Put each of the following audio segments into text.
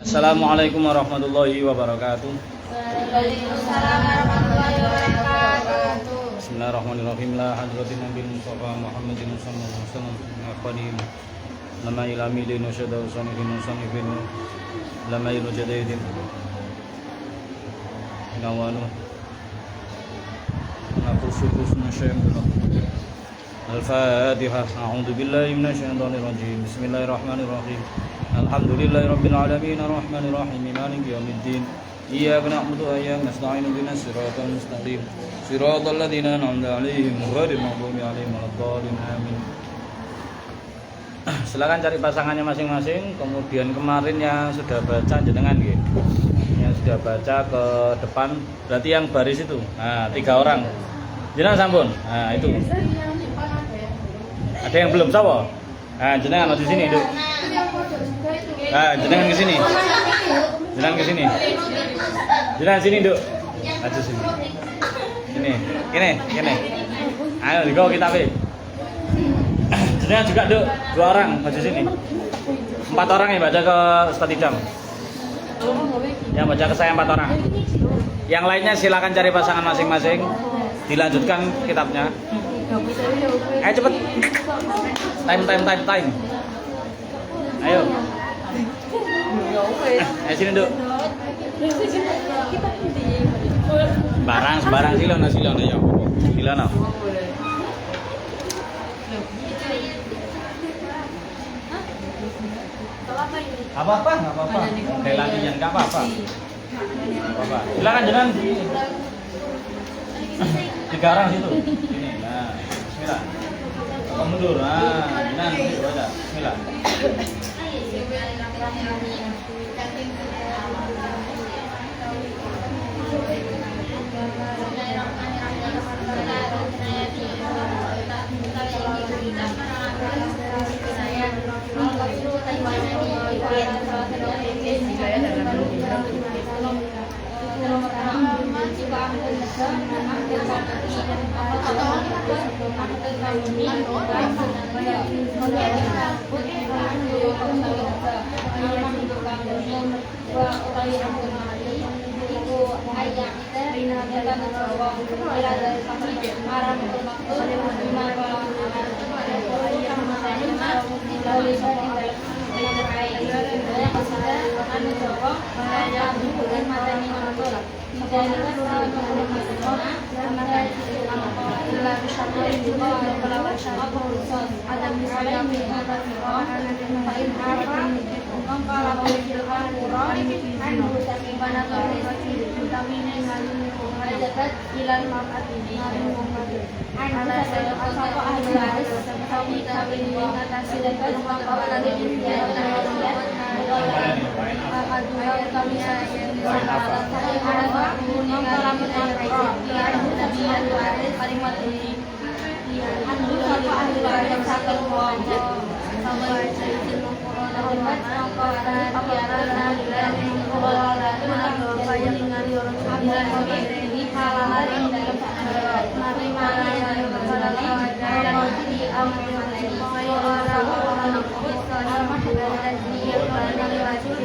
Assalamualaikum warahmatullahi wabarakatuh. Waalaikumsalam warahmatullahi wabarakatuh. Bismillahirrahmanirrahim. La hadratin Nabi Mustafa Muhammadin sallallahu alaihi wasallam qadim. Lama ilami lin syada usanifin usanifin lama ilu jadaidin nawanu nakusukus nasyamdullah. Al-Fatihah. A'udzu billahi minasyaitonir rajim. Bismillahirrahmanirrahim. Alhamdulillahirabbil alamin arrahmanir rahim maliki yaumiddin. Iyyaka na'budu wa iyyaka nasta'in ihdinas siratal mustaqim. Siratal ladzina an'amta 'alaihim ghairil maghdubi 'alaihim waladdallin. Amin. Silakan cari pasangannya masing-masing. Kemudian kemarin yang sudah baca jenengan nggih. Yang sudah baca ke depan berarti yang baris itu. Nah, 3 orang. Jenengan sampun. Nah, itu. Ada yang belum sapa? Nah, jenengan di sini, Duk. Nah, jenengan ke sini. Jenengan ke sini. Jenengan sini, Duk. Aja sini. Ini. Ayo, digo kita pe. Jenengan juga, Duk. 2 orang maju sini. 4 orang yang baca ke Ustaz Idam. Yang baca ke saya 4 orang. Yang lainnya silakan cari pasangan masing-masing. Dilanjutkan kitabnya. Ayo cepet. Time. Ayo. Ayo sini, Duk. Barang silono ya. Silono. Apa-apa, enggak apa-apa. Kayak latihan enggak apa-apa. Silakan jalan. 3 orang situ. Sini. Nah, bismillah. Mundur. Nah, jalan situ aja. Bismillah.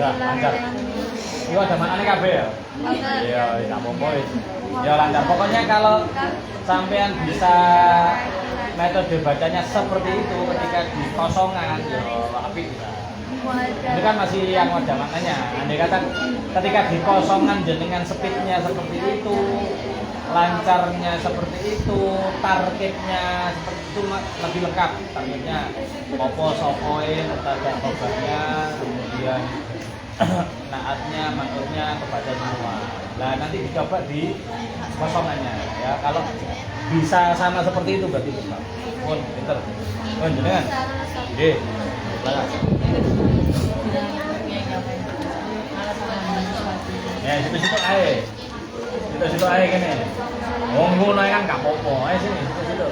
Lancar. Iya, ada maknanya kabeh ya? Iya, tak apa-apa. Ya lancar. Pokoknya kalau sampean bisa metode bacanya seperti itu ketika di kosongan, ya apik bisa. Ini kan masih yang ada maknanya. Andai kata ketika di kosongan jenengan speednya seperti itu, lancarnya seperti itu, targetnya seperti itu lebih lengkap. Targetnya popo sopoin, terhadap obatnya, kemudian naatnya, manutnya kepada semua. Nah nanti dicoba di kosongannya ya. Kalau bisa sama seperti itu berarti bisa. Pun pinter. Jenengan. Nggih. Silakan. Ya situ-situ ae. Situ-situ ae kene. Wong ngono kan gak apa-apa. Ayo sini situ-situ.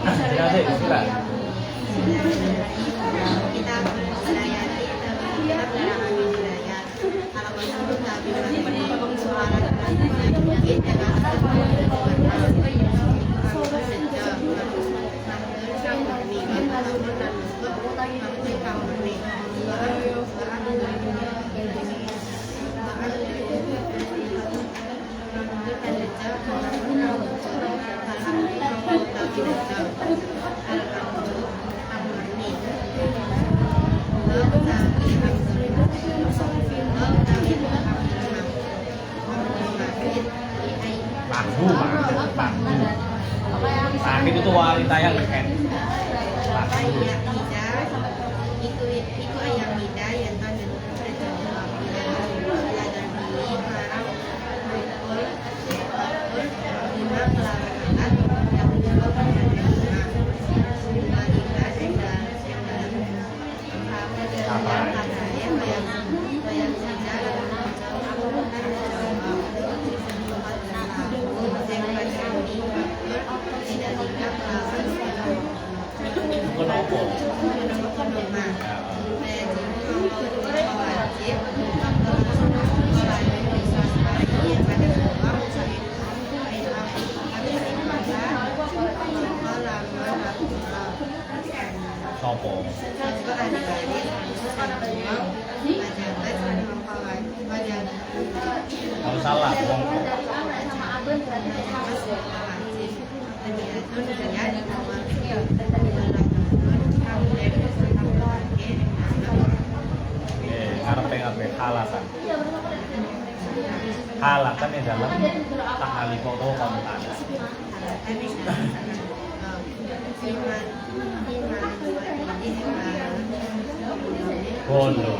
Jangan sih, bismillah. Kita melayani kita pelarangan wilayah kalau menurut Nabi Muhammad suara dan salah. Wong sama abang berarti sama sih. ngarepe halakan. Halakan di dalam tahali foto kontan. Bondo.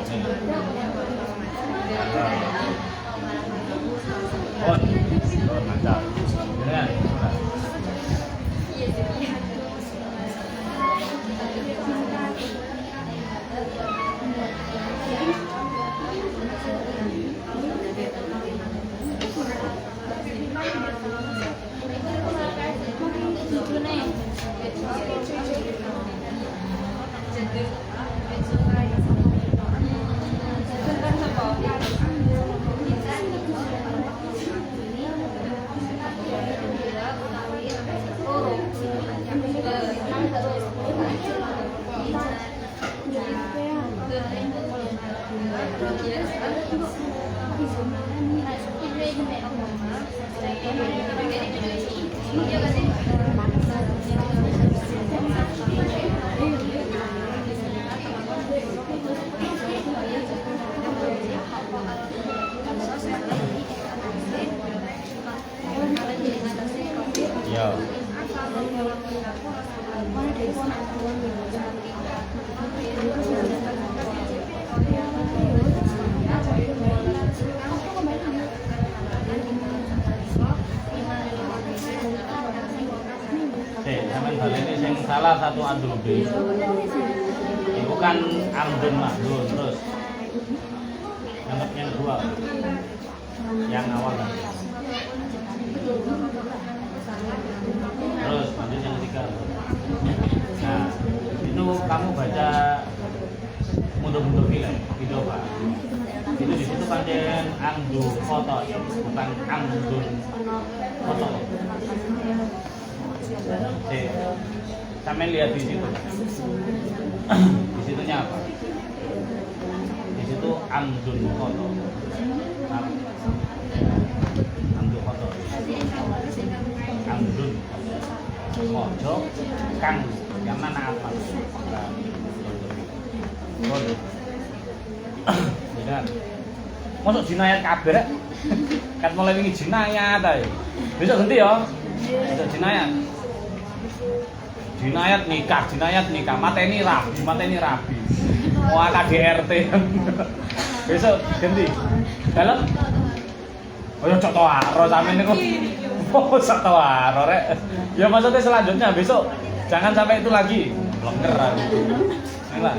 Mantap. Dengan ya. Sampeyan baleni sing salah satu andunde. Itu kan andun mahdun terus. Yang kedua. Yang awal kan. Terus lanjut yang ketiga. Nah, itu kamu baca mundur-mundur video Pak. Itu di situ pancen angdu foto, bukan angdun foto. Sampai lihat di situ. Di situnya apa? Di situ angdun foto. Angdun foto. Angdun mojo kang yang mana apa? Benar. Masuk jinayat kabeh rek. Kan mulai wingi jinayat ae. Besok ganti ya. Besok jinayat. Jinayat nikah, mateni rabi. Mau KDRT. Besok ganti. Dalam. Oh cok toaro sampe niku. Oh sak toaro rek. Ya maksudnya selanjutnya besok jangan sampai itu lagi. Blenger aku. Inilah.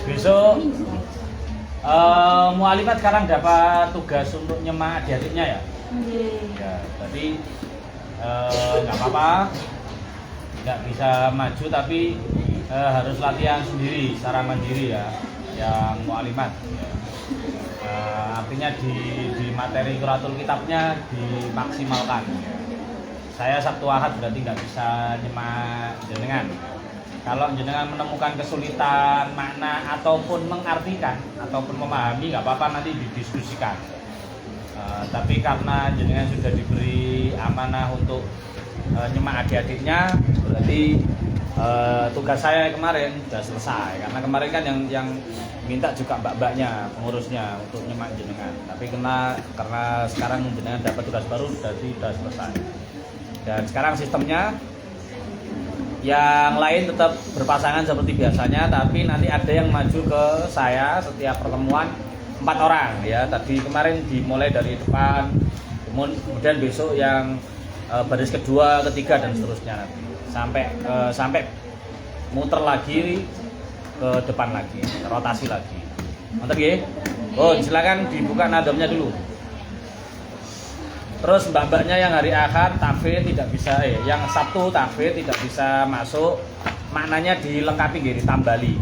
Besok Mu'alimat sekarang dapat tugas untuk nyemak adik-adiknya ya. Ya, tadi nggak apa-apa, nggak bisa maju tapi harus latihan sendiri secara mandiri ya, yang Mu'alimat. Ya. Artinya di materi Qiraatul Kitabnya dimaksimalkan. Saya Sabtu Ahad berarti nggak bisa nyemak jenengan. Kalau jenengan menemukan kesulitan makna ataupun mengartikan ataupun memahami, nggak apa-apa, nanti didiskusikan. Tapi karena jenengan sudah diberi amanah untuk nyemak adik-adiknya, berarti tugas saya kemarin sudah selesai. Karena kemarin kan yang minta juga mbak-mbaknya, pengurusnya untuk nyemak jenengan. Tapi karena sekarang jenengan dapat tugas baru, berarti sudah selesai. Dan sekarang sistemnya yang lain tetap berpasangan seperti biasanya, tapi nanti ada yang maju ke saya setiap pertemuan 4 orang ya. Tadi kemarin dimulai dari depan, kemudian besok yang baris kedua, ketiga dan seterusnya nanti sampai muter lagi ke depan lagi, rotasi lagi. Mantap ya? Oh, silakan dibuka nadomnya dulu. Terus mbak-mbaknya yang hari Ahad tahfidz tidak bisa, yang Sabtu tahfidz tidak bisa masuk, maknanya dilengkapi gitu, ditambali.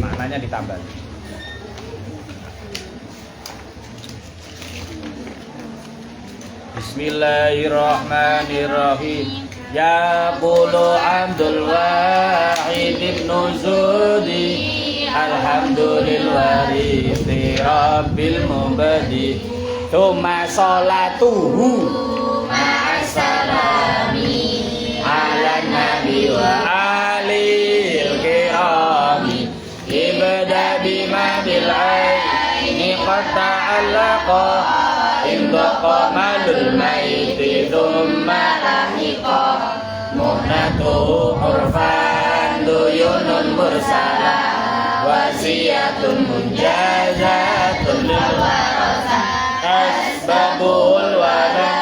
Maknanya ditambali. Bismillahirrahmanirrahim. Ya qulu Abdul Wahid ibn Zudi, alhamdulillahi rabbil mubadi. Tuma sholatuhu ma'assalami ala nabi wa alil kirami. Ibda bima bil aini qad ta'allaqa indaqa malul maiti thumma lahiqa. Muhnatuhu urfan duyunun mursala wasiyatun munjazatun lil warasa. Asbabul wara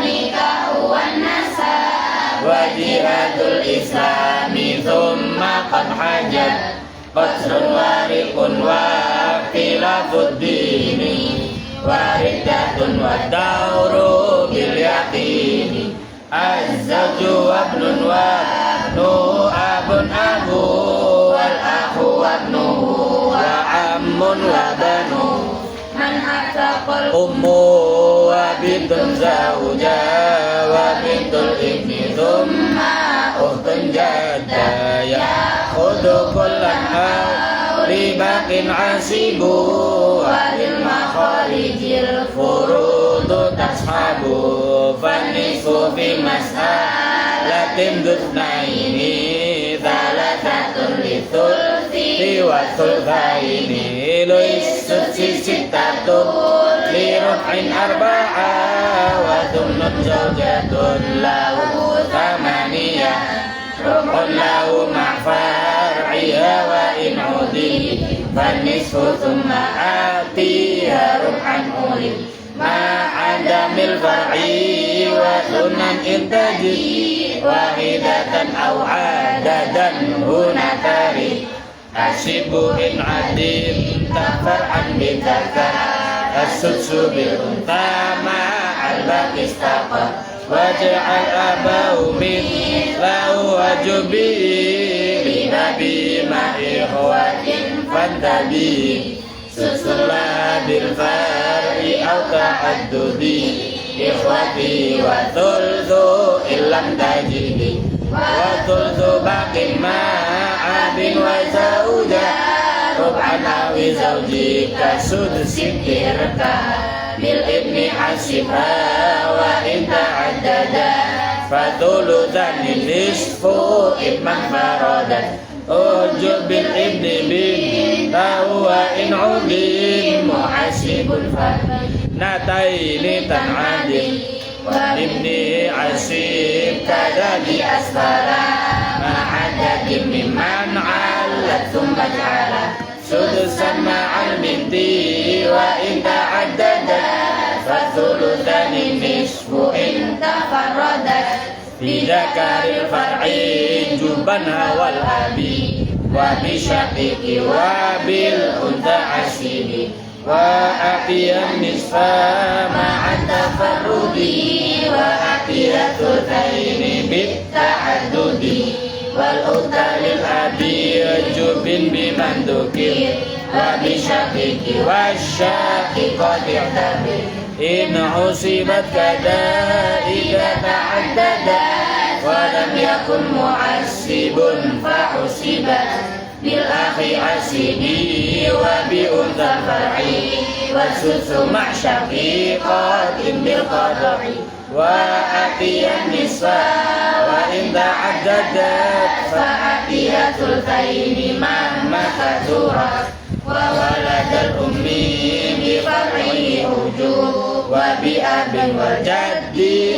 nikahu wan nasab wa jihadul islami thumma qad hajat qasrun wariqun wa khilafud dini wa riddatun wa dawru bil yaqini. Az-zawju wa ibnun wa ibnu abun abu wal akhu wa ibnuhu wa ammun wa banu. Ummu wa bintun zawja wa bintul ibni thumma ukhtun jadda ya khudu kullan ribaqin asibu wa lil makharijil furudu tashabu fannisu fi mas'alatin dutnaini thalathatun lithulthi wa thulthaini luissutsi sittatul liruf'in arba'a wa thumnun zawjatun lahu thamaniyah rub'un lahu ma'far'iha wa in udi fannisfu thumma atiha rub'an uli ma'adamil far'i wa sunan intaji wahidatan aw adadan hunatari. Asibu in adim tafar'an bidaka as-sudsu bil untama al-baqistaqa waj'al abahu min lahu wajubi binabi ma'ikhwatin fantabi susulah bil far'i au ta'addudi ikhwati wa thulthu illam tajidi wa thulthu baqin ma'adin wa zawja rub'an awi zawjika sudsin tirka bil ibni hasibha wa in ta'addada fathuluthan nisfu ibman faradan ujub bil ibni bin wa in udin muhasibun nataini tan'adil wa ibni asib kada di asfara ma'adadim mimman alat thumma ja'ala sudusan ma'al binti wa in ta'addada fathuluthani nisfu in tafarradat bidakaril far'i juban hawal abi wa bisyaqiqi wa bil unta asibi wa aqiyam nisfa ma'at tafarrudi wa aqiyatul kaini bit ta'addudi wal utalil abi jubi بمن ذكر وبشقيق والشاققة اعتبر إن حسبت كذا إذا تعددت ولم يكن معسب فحسبت بالأخ عسبي وبأنثى فرعي والسدس مع شقيقات بالقطع وأتي النساء وإن تعددت فأتي ثلثين مهما كثرت وولد الأم بفرعه وجوب وبأب والجد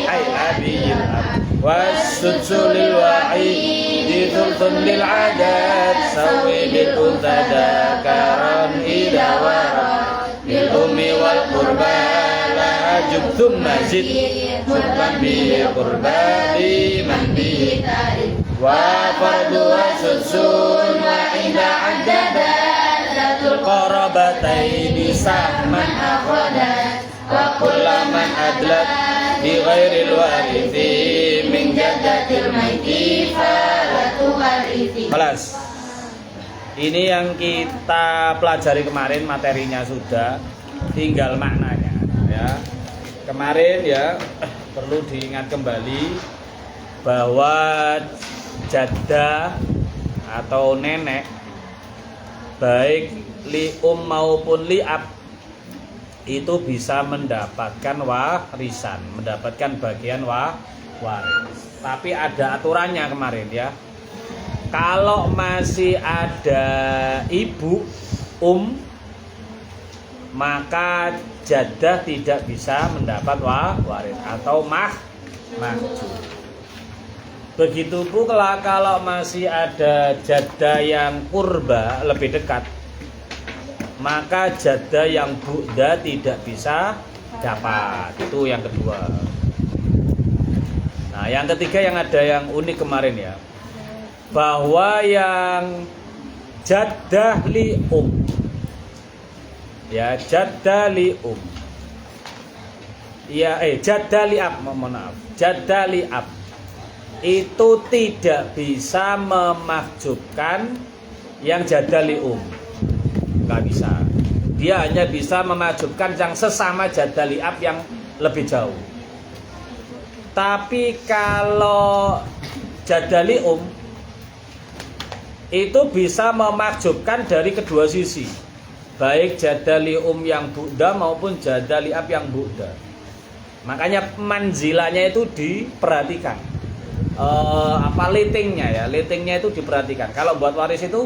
أي أبي الأب والسدس للوحيد ثلث للعدد سوي بالأنثى ذكرا إذا ورد بالأم والقربى لا أجب ثم زد حكما به قربى بمن به تارد وفرضها سدس وإن عددت ذات القربتين سهما أخذت وكل من أدلت بغير الوارث من جدة الميت فلا تورث. Kelas. Ini yang kita pelajari kemarin, materinya sudah, tinggal maknanya ya. Kemarin ya perlu diingat kembali bahwa jaddah atau nenek baik li maupun li ab itu bisa mendapatkan warisan, mendapatkan bagian waris. Tapi ada aturannya kemarin ya. Kalau masih ada ibu maka jaddah tidak bisa mendapat waris atau mahjub. Begitu pula kalau masih ada jaddah yang kurba lebih dekat, maka jaddah yang bu'da tidak bisa dapat. Itu yang kedua. Nah, yang ketiga yang ada yang unik kemarin ya, bahwa yang jaddah li ya, jaddah li ya, jaddah li ab, mohon maaf, jaddah li ab itu tidak bisa memahjubkan yang jaddah li nggak bisa. Dia hanya bisa memahjubkan yang sesama jaddah li ab yang lebih jauh. Tapi kalau jaddah li itu bisa memakjubkan dari kedua sisi, baik jaddah li yang bu'da maupun jaddah li ab yang bu'da. Makanya manzilahnya itu diperhatikan, litingnya itu diperhatikan. Kalau buat waris itu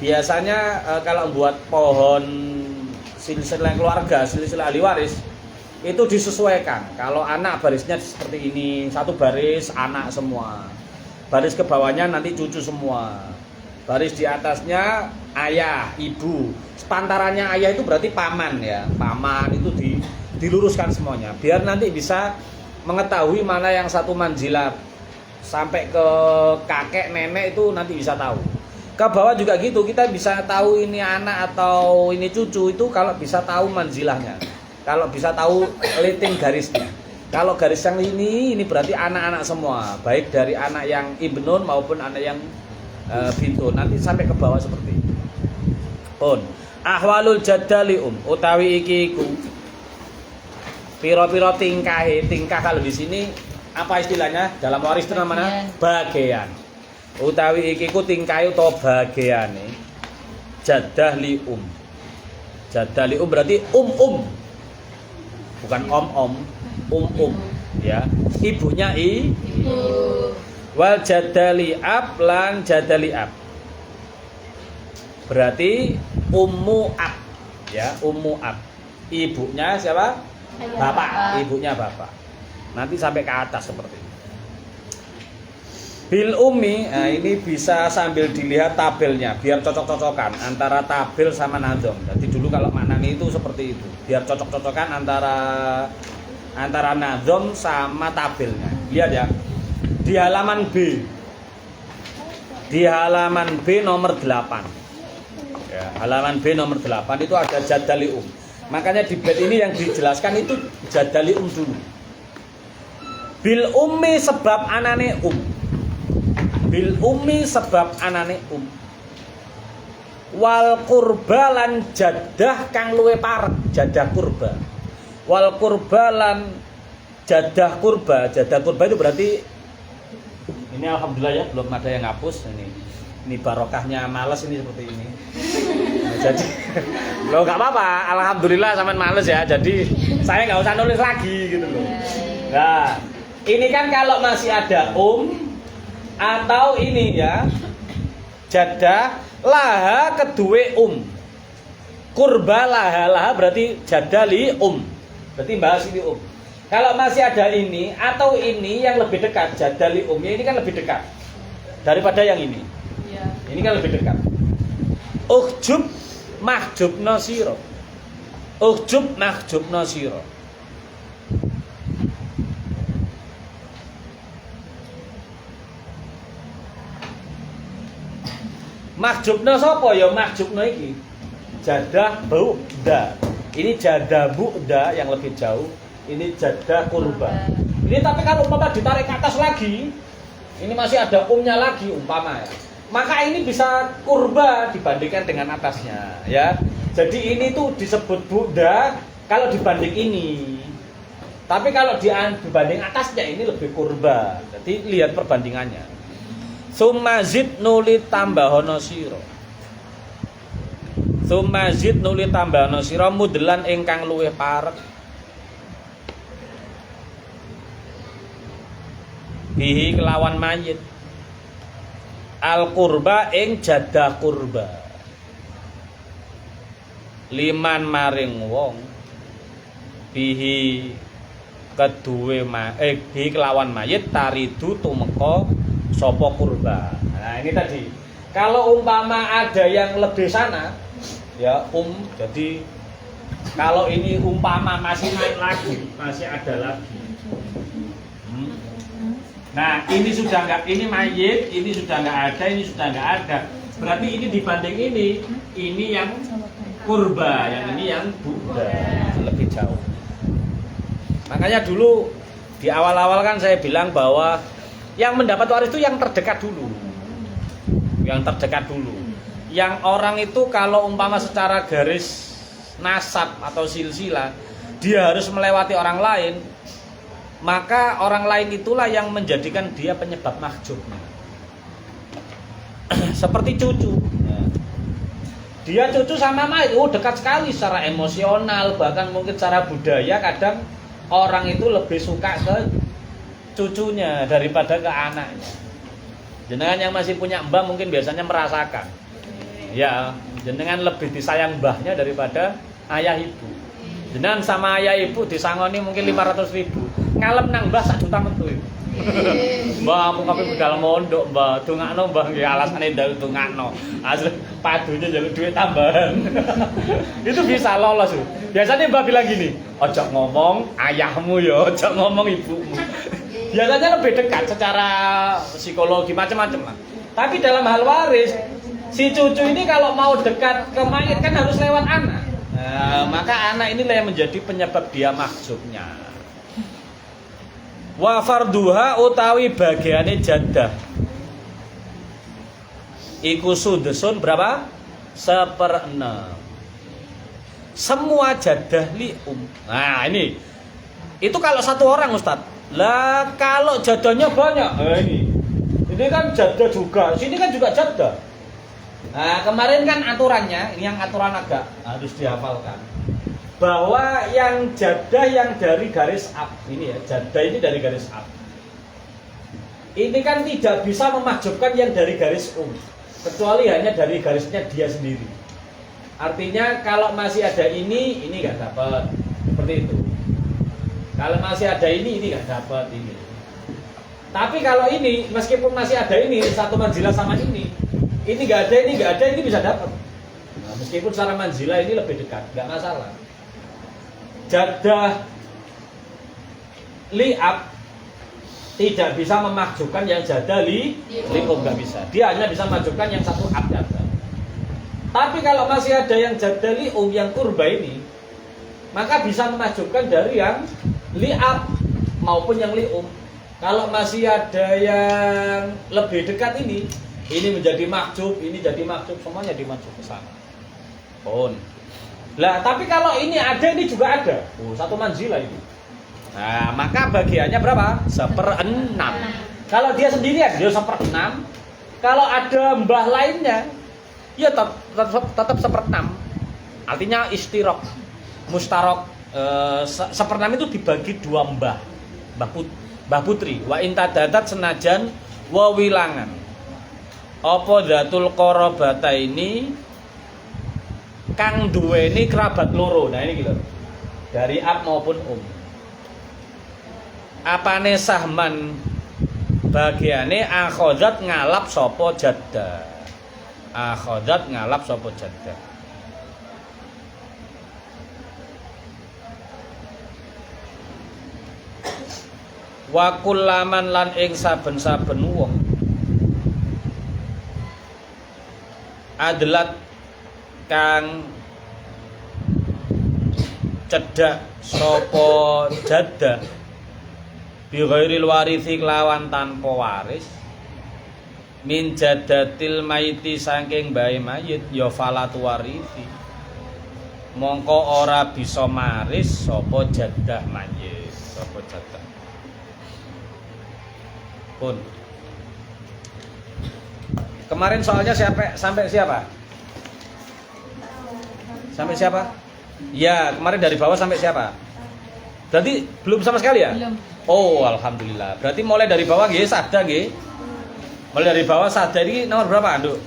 biasanya kalau buat pohon silsilah keluarga, silsilah ahli waris itu disesuaikan. Kalau anak barisnya seperti ini, satu baris anak semua, baris ke bawahnya nanti cucu semua, baris di atasnya ayah, ibu, sepantarannya ayah itu berarti paman ya, paman itu diluruskan semuanya, biar nanti bisa mengetahui mana yang satu manzilah sampai ke kakek nenek itu nanti bisa tahu. Ke bawah juga gitu, kita bisa tahu ini anak atau ini cucu itu kalau bisa tahu manzilahnya, kalau bisa tahu liting garisnya. Kalau garis yang ini berarti anak-anak semua, baik dari anak yang ibnun maupun anak yang bintun, nanti sampai ke bawah seperti ini. Pun ahwalul jaddali utawi iki iku piro-piro tingkah kalau di sini apa istilahnya dalam waris itu namanya bagian. Utawi iki ku tingkahe utawa bagiane jaddah li jaddah li berarti bukan om ya, ibunya ibu. Wal jadali ab lan jadali ab berarti ummu ab ya, ummu ab ibunya siapa? Bapak, ibunya bapak. Nanti sampai ke atas seperti ini. Bil ummi, nah ini bisa sambil dilihat tabelnya biar cocok-cocokan antara tabel sama nadzom. Jadi dulu kalau maknanya itu seperti itu, biar cocok-cocokan antara nadzom sama tabelnya. Lihat ya. Di halaman B. Di halaman B nomor 8. Ya, halaman B nomor 8 itu ada jadali Makanya di bed ini yang dijelaskan itu jadali dulu. Bil ummi sebab anane Bil ummi sebab anane wal kurba lan jadah kang luwe parek, jadah kurba. Wal kurba lan jadah kurba. Jadah kurba itu berarti ini alhamdulillah ya belum ada yang ngapus ini barokahnya males ini seperti ini. Nah, jadi lo nggak apa-apa, alhamdulillah sampean males ya. Jadi saya nggak usah nulis lagi gitu loh. Nah, ini kan kalau masih ada atau ini ya jadah laha kedue kurba laha berarti jadah li berarti bahas ini kalau masih ada ini atau ini yang lebih dekat jadah li ini kan lebih dekat daripada yang ini ya. Ini kan lebih dekat uhjub mahjub nasiro mahjubna sapa ya mahjubna iki jadah bu'da. Ini jadah bu'da yang lebih jauh, ini jadah kurba. Ini tapi kalau umpama ditarik ke atas lagi, ini masih ada umnya lagi umpama ya. Maka ini bisa kurba dibandingkan dengan atasnya ya. Jadi ini tuh disebut bu'da kalau dibanding ini. Tapi kalau dibanding atasnya ini lebih kurba. Jadi lihat perbandingannya. Sumazid nuli tambahono sira. Sumazid nuli tambahono sira mudlan ingkang luwih parek. Bihi kelawan mayit. Al kurba ing jadah kurba. Liman maring wong. Bihi keduwe bihi kelawan mayit taridu tumeka sopo kurba. Nah ini tadi kalau umpama ada yang lebih sana ya jadi kalau ini umpama masih naik lagi masih ada lagi nah ini sudah enggak, ini mayit ini sudah enggak ada, ini sudah enggak ada berarti ini dibanding ini yang kurba, yang ini yang buddha lebih jauh. Makanya dulu di awal-awal kan saya bilang bahwa yang mendapat waris itu yang terdekat dulu. Yang terdekat dulu. Yang orang itu kalau umpama secara garis nasab atau silsilah, dia harus melewati orang lain, maka orang lain itulah yang menjadikan dia penyebab mahjubnya. Seperti cucu. Dia cucu sama mayit, dekat sekali secara emosional, bahkan mungkin secara budaya kadang orang itu lebih suka ke cucunya daripada ke anaknya. Jenengan yang masih punya mbah mungkin biasanya merasakan. Ya, jenengan lebih disayang mbahnya daripada ayah ibu. Jenengan sama ayah ibu disangoni mungkin 500.000. Ngalem nang mbah sak juta metu. Mbah aku kabeh budal mondok, mbah dongakno mbah nggih alasane ndal dongakno. Asli padunya njaluk duit tambahan. Itu bisa lolos. Biasanya mbah bilang gini, "Ojo ngomong ayahmu ya, ojo ngomong ibumu." Biasanya lebih dekat secara psikologi macam-macam lah. Tapi dalam hal waris, si cucu ini kalau mau dekat ke mayit kan harus lewat anak. Nah, maka anak inilah yang menjadi penyebab dia mahjubnya. Wa farduha utawi bagiane jadah. Iku sudesun berapa? 1/6. Semua jadah li Nah, ini. Itu kalau satu orang Ustadz. Lah kalau jadahnya banyak, ini kan jadah juga, sini kan juga jadah. Nah kemarin kan aturannya, ini yang aturan agak harus dihafalkan, bahwa yang jadah yang dari garis up ini ya, jadah ini dari garis up. Ini kan tidak bisa memahjubkan yang dari garis kecuali hanya dari garisnya dia sendiri. Artinya kalau masih ada ini nggak dapat, seperti itu. Kalau masih ada ini nggak dapat ini. Tapi kalau ini, meskipun masih ada ini satu manzilah sama ini nggak ada, ini bisa dapat. Nah, meskipun secara manzilah ini lebih dekat, nggak masalah. Jadah li'ab tidak bisa memahjubkan yang jadah li'um, nggak bisa. Dia hanya bisa memahjubkan yang satu ab jadah. Tapi kalau masih ada yang jadah li'um, yang kurba ini, maka bisa memahjubkan dari yang li'ab maupun yang li'um. Kalau masih ada yang lebih dekat ini, Ini menjadi makjub, ini jadi makjub, semuanya dimakjub ke sana. Pun. Lah, tapi kalau ini ada, ini juga ada. Satu manzilah itu. Nah, maka bagiannya berapa? 1/6. Kalau dia sendirian, dia 1/6. Kalau ada mbah lainnya, ya tetap 1/6. Artinya istirok, mustarok. 1/6 itu dibagi 2 mbah putri. Wa intadadat senajan wawilangan. Apa datul qarabata ini kang duweni kerabat loro. Nah ini gitu. Dari ab maupun Apane sahman bagiane akhodat ngalap sapa jadda. Akhodat ngalap sapa jadda. Wa kullaman lan ing saben-saben wong adlat kang cedhak sapa jadda bi ghairil warithi lawan tanpa waris min jadatil maiti saking bae mayit ya falatu warithi mongko ora bisa maris sapa jaddah mayit sapa jaddah pun. Kemarin soalnya sampai siapa? Sampai siapa? Ya, kemarin dari bawah sampai siapa? Berarti belum sama sekali ya? Belum. Oh, alhamdulillah. Berarti mulai dari bawah nggih sada nggih. Mulai dari bawah sada ini nomor berapa, Nduk?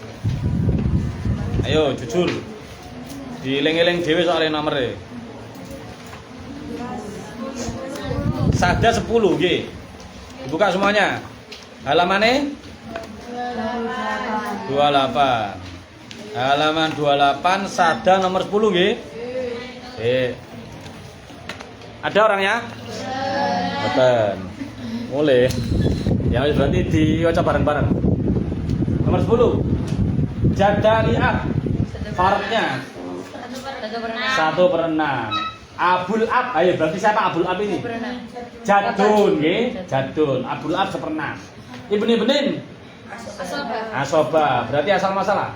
Ayo jujur. Dieling-eling dhewe soalnya nomere. Sada 10 nggih. Buka semuanya. Halamannya 28. Halaman 28 sada nomor 10 nggih. Ada orangnya? Betul. Mulai. Ya wis berarti diwaca bareng-bareng. Nomor 10. Jadariat. Farnya 1/6. Abul ab. Ayo berarti siapa abul ab ini? Jadun nggih, jadun. Abul ab 1/6. Ibn asoba. Berarti asal masalah?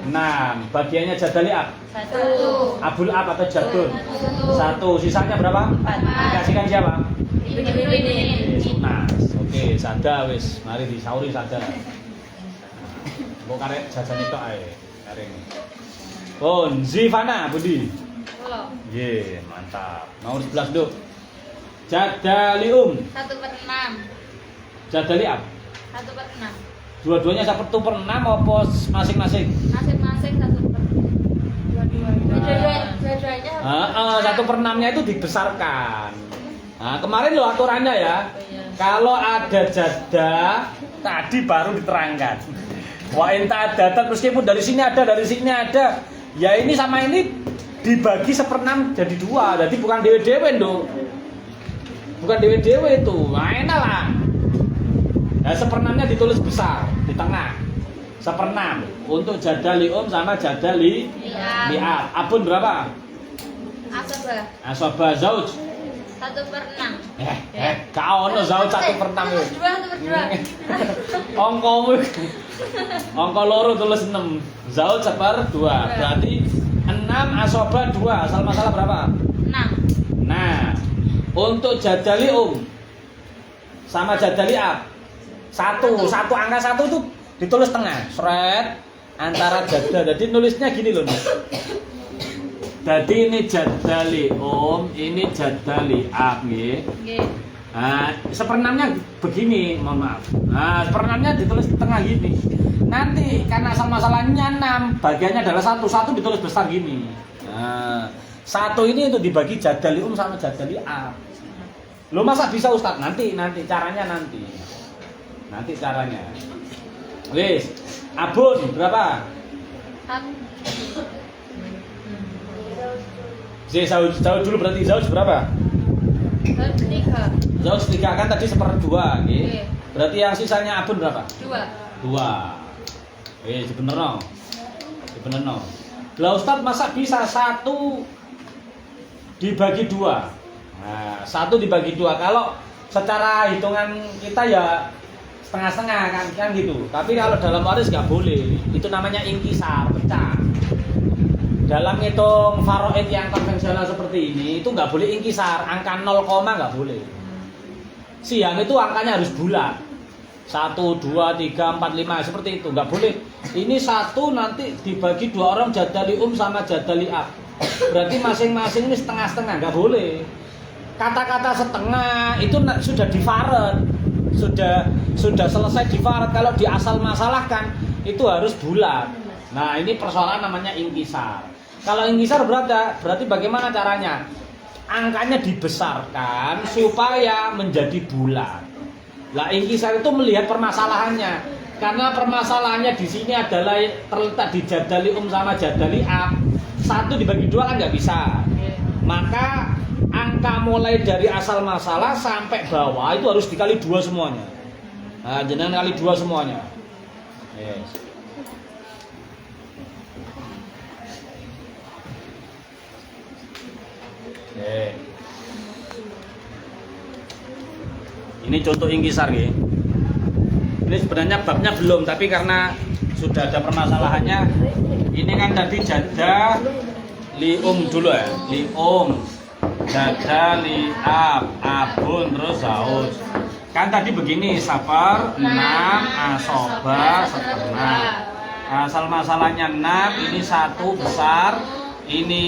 6. Bagiannya jadali ab? 1. Abul ab atau jadun? 1. Sisanya berapa? 4. Dikasihkan siapa? Ibn. Oke, sada wis. Mari disauri sada. Mbok karek jajan itu ae. Kareng. Pun Zivana Budi. Nggih, mantap. Nomor 11, Nduk. Jadalium 1/6. Jadali ab? 1/6. Dua-duanya 1/6 apa masing-masing? Masing-masing 1/2. Dua-duanya. 1/6-nya itu dibesarkan. Nah, kemarin lo aturannya ya. Kalau ada jada tadi baru diterangkan. Wa inta ada meskipun dari sini ada. Ya ini sama ini dibagi 1/6 jadi 2. Jadi bukan dewe-dewe, Nduk. Bukan dewe-dewe itu. Nah, enak lah. Nah, 1/6-nya ditulis besar di tengah. 1/6 untuk jadali sama jadali li'ab. Abun berapa? Asobah zauj 1/6. Gak ono zauj 1/6 itu. 2/2. Angka loro tulis 6. Zauj 1/2. Berarti 6 asobah 2. Asal masalah berapa? 6. Nah, untuk jadali sama jadali ab 1 angka 1 itu ditulis tengah, seret antara jada. Jadi nulisnya gini loh nih. Jadi ini jadali ini jadali ab nggih. Nggih. Nah, 1/6-nya begini, mohon maaf. Nah, 1/6-nya ditulis di tengah gini. Nanti karena asal masalahnya 6, bagiannya adalah 1 ditulis besar gini. Nah, 1 ini untuk dibagi jadali sama jadali ab. Lo masa bisa Ustaz? Nanti caranya nanti caranya. Wis, abun berapa? Zauj dulu berarti zauj berapa? 3. Zauj 3 kan tadi 1/2 nggih. Iya. Berarti yang sisanya abun berapa? 2. Dibenerno. Lah Ustaz masa bisa 1 dibagi 2? Nah, 1 dibagi 2 kalau secara hitungan kita ya setengah-setengah kan gitu. Tapi kalau dalam waris nggak boleh. Itu namanya ingkisar, pecah. Dalam ngitung faraid yang konvensional seperti ini itu nggak boleh ingkisar, angka 0, nggak boleh. Siam itu angkanya harus bulat. 1, 2, 3, 4, 5 seperti itu, nggak boleh. Ini 1 nanti dibagi 2 orang jadali sama jadali ab. Berarti masing-masing ini setengah-setengah, nggak boleh. Kata-kata setengah itu sudah difarat, sudah selesai difarat. Kalau di asal masalahkan itu harus bulat. Nah ini persoalan namanya ingkisar. Kalau ingkisar berarti bagaimana caranya? Angkanya dibesarkan supaya menjadi bulat. Lah ingkisar itu melihat permasalahannya. Karena permasalahannya di sini adalah terletak di jadali sama jadali ab. 1 dibagi 2 kan nggak bisa. Maka angka mulai dari asal masalah sampai bawah itu harus dikali 2 semuanya. Nah, jenengan kali 2 semuanya. Yes. Oke. Ini contoh ingkisar ya. Ini sebenarnya babnya belum, tapi karena sudah ada permasalahannya. Ini kan tadi jada lium dulu ya, lium, jada liab, abun terus zaus. Kan tadi begini, safar 6, asoba setengah. Asal masalahnya 6, ini 1 besar, ini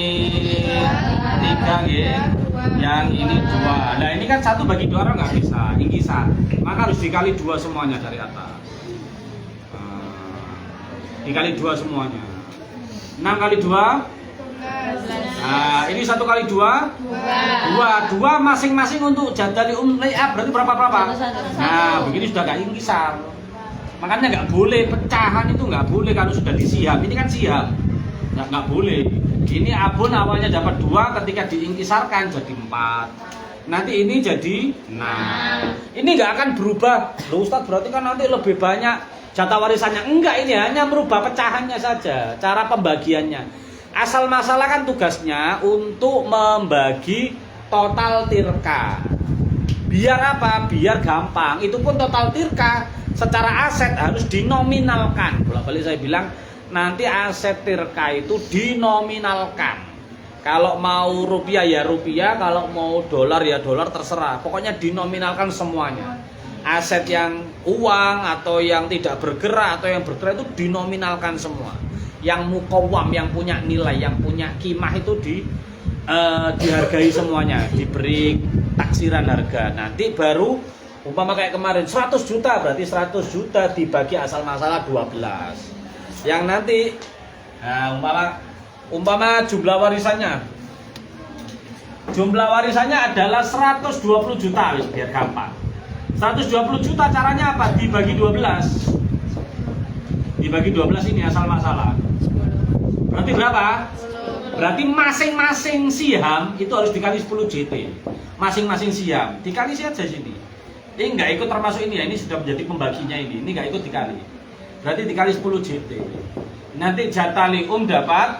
3 ya, yang ini 2. Nah ini kan 1 bagi 2 orang nggak bisa, ingkisar. Maka harus dikali 2 semuanya dari atas. Dikali 2 semuanya. 6 kali 2. Nah ini 1 kali 2. 2 masing-masing untuk jadali berarti berapa? Nah begini sudah nggak ingkisar. Makanya nggak boleh pecahan itu nggak boleh kalau sudah disiap. Ini kan siap. Nggak boleh. Ini abun awalnya dapat 2, ketika diingkisarkan jadi 4. Nanti ini jadi 6. Ini nggak akan berubah. Loh Ustadz, berarti kan nanti lebih banyak jatah warisannya. Enggak, ini hanya merubah pecahannya saja, cara pembagiannya. Asal masalah kan tugasnya untuk membagi total tirka. Biar apa? Biar gampang. Itu pun total tirka secara aset harus dinominalkan. Bolak-balik saya bilang, nanti aset tirka itu dinominalkan. Kalau mau rupiah ya rupiah, kalau mau dolar ya dolar, terserah. Pokoknya dinominalkan semuanya. Aset yang uang atau yang tidak bergerak atau yang bergerak itu dinominalkan semua. Yang mukawam, yang punya nilai, yang punya kimah itu dihargai semuanya, diberi taksiran harga. Nanti baru umpama kayak kemarin 100 juta, berarti 100 juta dibagi asal masalah 12. Yang nanti umpama jumlah warisannya adalah 120 juta, biar gampang. 120 juta caranya apa? Dibagi 12. Dibagi 12 ini asal masalah. Berarti berapa? Berarti masing-masing siham itu harus dikali 10 JT. Masing-masing siham dikali saja sini. Ini nggak ikut termasuk ini ya, ini sudah menjadi pembaginya ini. Ini nggak ikut dikali. Berarti dikali 10 JT. Nanti jatah dapat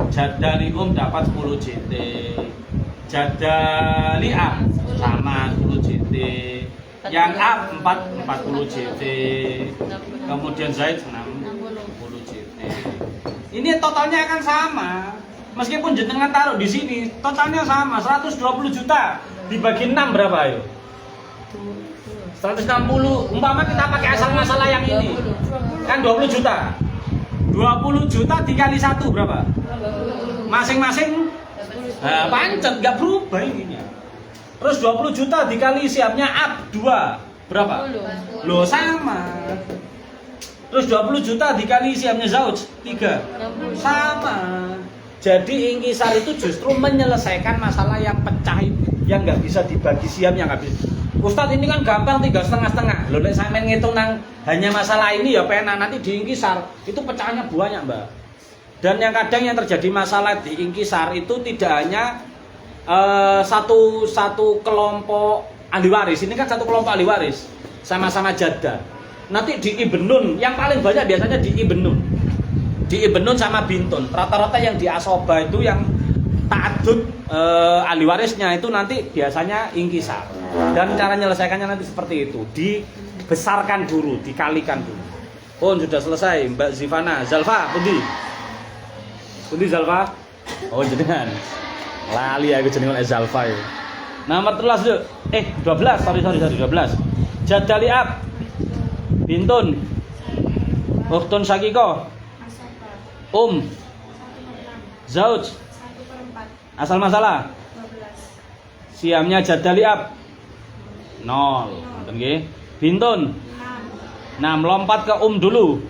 jatah dapat 10 JT. Jatah ab sama 10 JT. Yang ab 40 JT. Kemudian Zaid 60 JT. Ini totalnya akan sama. Meskipun jenengan taruh di sini, totalnya sama, 120 juta dibagi 6 berapa ayo? 160. Umpama kita pakai asal masalah yang ini. Kan 20 juta. 20 juta dikali 1 berapa? Masing-masing pancet, nggak berubah ininya. Terus 20 juta dikali siapnya ab 2 berapa? Loh sama. Terus 20 juta dikali siapnya zauj 3 sama. Jadi ingkisar itu justru menyelesaikan masalah yang pecah, yang nggak bisa dibagi siam, yang nggak bisa. Ustadz ini kan gampang, 3 setengah-setengah. Loh, saya main ngitung hanya masalah ini ya pena, nanti diingkisar itu pecahannya banyak mbak. Dan yang kadang yang terjadi masalah di ingkisar itu tidak hanya satu kelompok ahli waris. Ini kan satu kelompok ahli waris sama-sama jada. Nanti di ibnun yang paling banyak biasanya di ibnun sama bintun. Rata-rata yang di asoba itu yang ta'addud ahli warisnya itu nanti biasanya ingkisar. Dan cara menyelesaikannya nanti seperti itu, dibesarkan dulu, dikalikan dulu. Oh, sudah selesai Mbak Zivana. Zalfa, pundi? Pundi Zalfa? Oh, jenengan. Lali aku jenengan Zalfa ya. Nomor 13, 12, sorry 12. Jadali ab. Bintun. Ukhtun Syakiko. Zauj. Asal masalah. Siamnya jadali ab. 0. Ngoten nggih. Bintun. 6. Lompat ke dulu.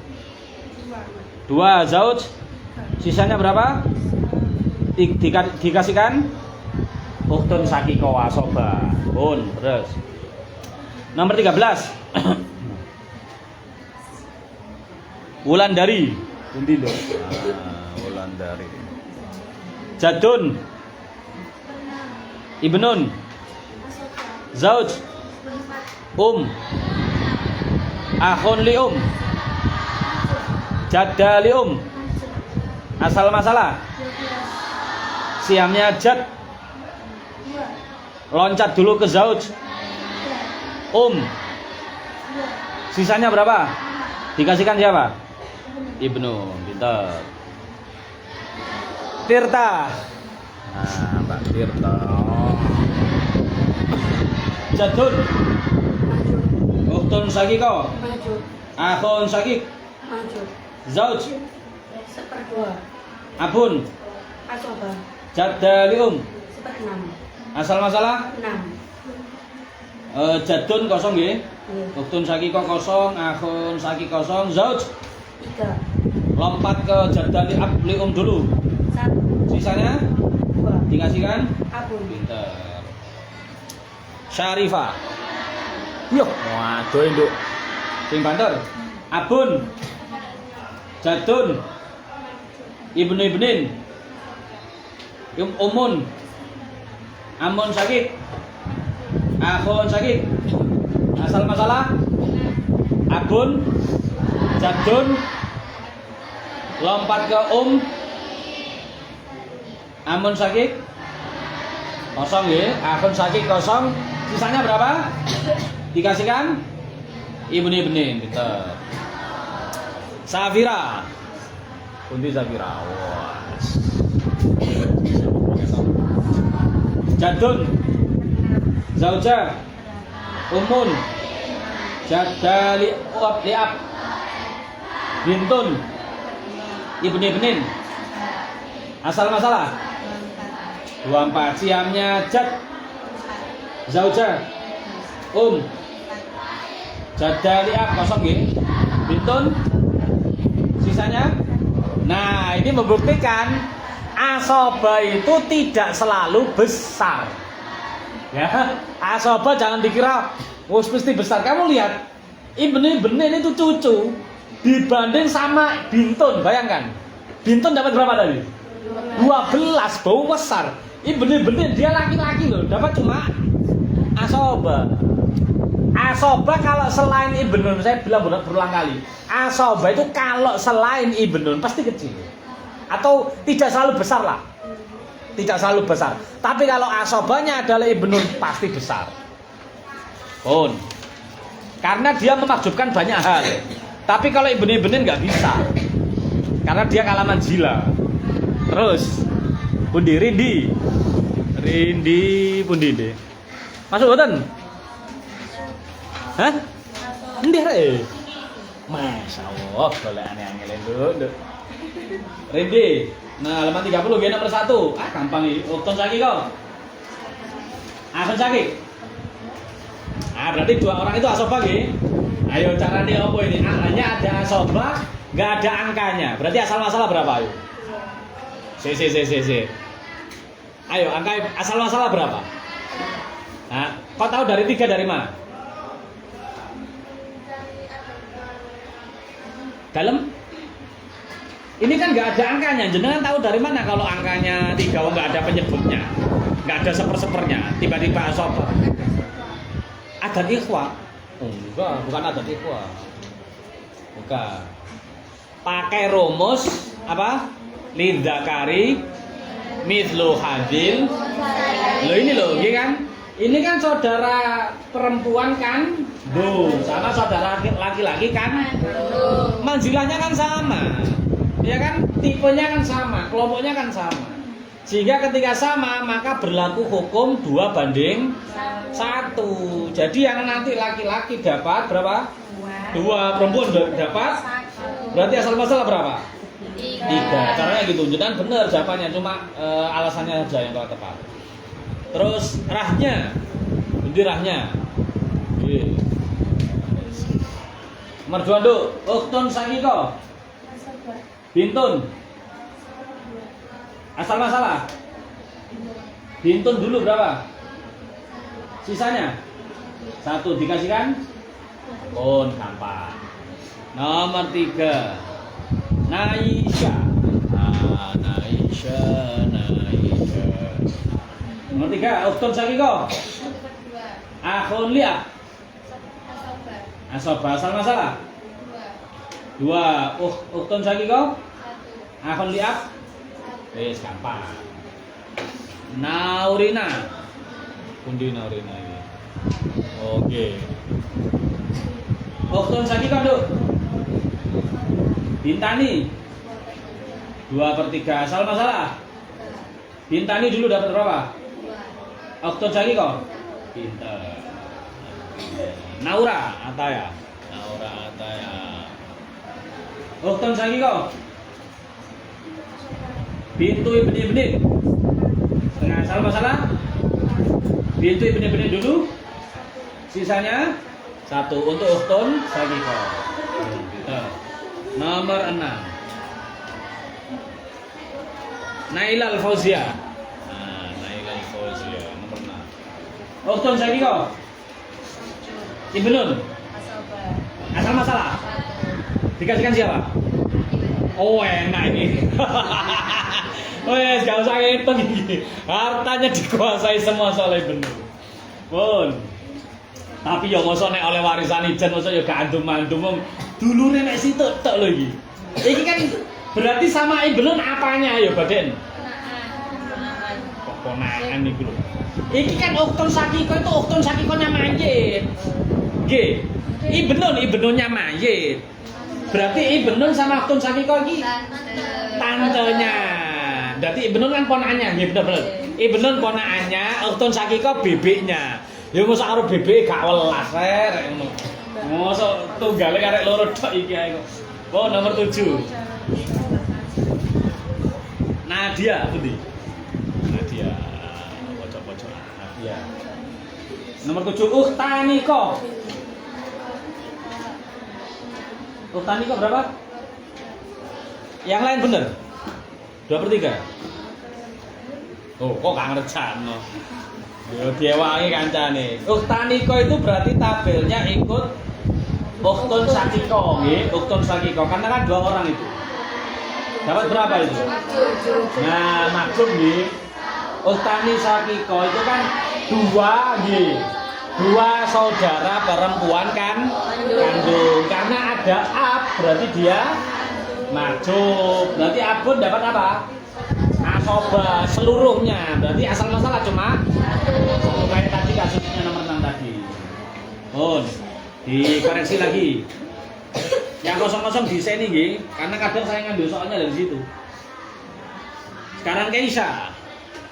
2. Zauj. Sisanya berapa? Dikasihkan Ukhtun Syakiko Asoba. Pun, terus. Nomor 13. Wulandari. Pundi lho. Wulandari. Jadun. Ibnun. Zauj. Akhun li Jadda li Asal masalah. Siamnya jad. Loncat dulu ke zauj. Sisanya berapa? Dikasihkan siapa? Ibnu. Pintar. Tirta. Nah, Mbak Tirta. Jadun. Ukhtun Syakiko. Akhun Syakik. Zauj. 1/2. Abun. Asoba. Jadda li 1/6. Asal masalah. 6. Jadun kosong nggih. Iya. Ukhtun Syakiko kosong, akhun Syakik kosong, zauj. 3. Lompat ke jadda li dulu. 1. Sisanya 2. dikasihkan Abun. pinter. Syarifah. Yo, waduh nduk. Sing banter. Abun. Jadun. Ibnin. Umun. Amun Syakik. Akhun Syakik. Asal masalah. Abun. Jadun. Lompat ke Amun Syakik. Kosong ya. Akhun Syakik kosong. Sisanya berapa? Dikasihkan Ibnin. Pinter. Safira. Pundi Safira. Wah. Jadun. Zauja. Umun. Jadda li'ab. Bintun. Ibnin. Asal masalah. 24. Siamnya jad. Zauja. Jadda li'ab kosong nggih. Bintun. Sisanya. Nah, ini membuktikan asoba itu tidak selalu besar. Ya, asoba jangan dikira mesti besar. Kamu lihat, Ibnin itu cucu dibanding sama Bintun. Bayangkan, Bintun dapat berapa tadi? 12, bau besar. Ibnin dia laki-laki loh, dapat cuma asoba. Asoba kalau selain Ibnun, saya bilang berulang kali, asoba itu kalau selain Ibnun pasti kecil atau tidak selalu besar lah, tidak selalu besar. Tapi kalau asobanya adalah Ibnun pasti besar. Pun, karena dia memakjubkan banyak hal. Tapi kalau Ibnin nggak bisa, karena dia kalah manzila. Terus, pundi Rindi pundi deh. Masuk boten? Hah? Endi rek? Masyaallah, golekane angel nduk. Rindi, nah halaman 30 nggih nomor 1. Gampang iki. Ukhtun Syakiko. Akhun Syakik. Berarti dua orang itu asoba nggih. Ayo caranya apa ini? Hanya ada asoba, nggak ada angkanya. Berarti asal masalah berapa ayo? Si. Ayo, angka asal masalah berapa? Nah, kau tahu dari 3 dari mana? Dalam? Ini kan nggak ada angkanya. Jenengan tahu dari mana kalau angkanya 3? Oh, nggak ada penyebutnya, nggak ada sepernya. Tiba-tiba asoba. Adat ikhwah? Oh, enggak, bukan adat ikhwah. Bukan. Pakai rumus apa? Lidzakari Mislu hadil. Loh ini loh, iya kan? Ini kan saudara perempuan kan? Sama saudara laki-laki kan? Manzilahnya kan sama. Ya kan? Tipenya kan sama, kelompoknya kan sama. Sehingga ketika sama, maka berlaku hukum 2:1. Jadi yang nanti laki-laki dapat berapa? 2, perempuan dapat. Berarti asal masalah berapa? 3. Caranya gitu. Jangan benar jawabannya, cuma alasannya saja yang kurang tepat. Terus rahnya. Ini rahnya. Merjuan do, uktun sakiko. Bintun. Asal masalah. Bintun dulu berapa? Sisanya 1 dikasihkan gampang. Nomor 3 Naisha. Naisha. Nomor 3 uktun sakiko. Akhun liya. Asoba asal masalah 2 uktun sakiko. Akhun liya. Wes gampang. Naurina. Pundi Naurina ini. Oke. Uktun sakiko, Duk. Bintani 2/3 asal masalah. Bintani dulu dapat berapa? Uktun sakiko. Pinter. Naura Ataya. Uktun sakiko. Bintu benih-benih. Setengah asal masalah. Bintu benih-benih dulu. Sisanya 1 untuk uktun sakiko. Nomor 6 Nailal Fauzia. Nailal Fauzia nomor 6. Uktun sakiko. Ibnun. Asal masalah. Dikasihkan siapa? Oh enak ini. Wes gak usah ngitung iki. Hartanya dikuasai semua soleh bener. Pun. Tapi ya mosok nek oleh warisan ijen mosok ya gak andum-andum dulure nek situk tok lho iki. Iki kan berarti sama Ibnun apanya ya Baden? Ponakan iki lho. Iki kan uktun sakiko itu uktun sakikonya mayit. Nggih. Ibnunnya mayit. Berarti Ibnun sama uktun sakiko iki tantenya. Berarti Ibnun kan ponakannya, nggih bener-bener. Ibnun ponakannya, uktun sakiko bebeknya. Ya mosok karo bebeke gak welas rek ngono. Mosok tunggale karek loro tok iki ae kok. Oh, nomor 7. Nadia pundi? Nadia. Pojok-pojok Nadia. Nomor 7 Uhtaniko. Uhtaniko berapa? Yang lain bener? 2/3. Oh, kok gak ngerjano. Yo diewangi kancane. Uhtaniko itu berarti tabelnya ikut uktun sakiko, nggih, uktun sakiko. Karena kan 2 orang itu. Dapat berapa itu? Nah, maksud nggih. Uhtani sakiko itu kan 2 nggih. 2 saudara perempuan kan kandung. Karena ada ab berarti dia majub. Berarti abun dapat apa? Asoba seluruhnya. Berarti asal masalah cuma kayak tadi kasusnya nomor 6 tadi. Dikoreksi lagi. Yang kosong-kosong di sini nggih, karena kadang saya ngambil soalnya dari situ. Sekarang Keisa.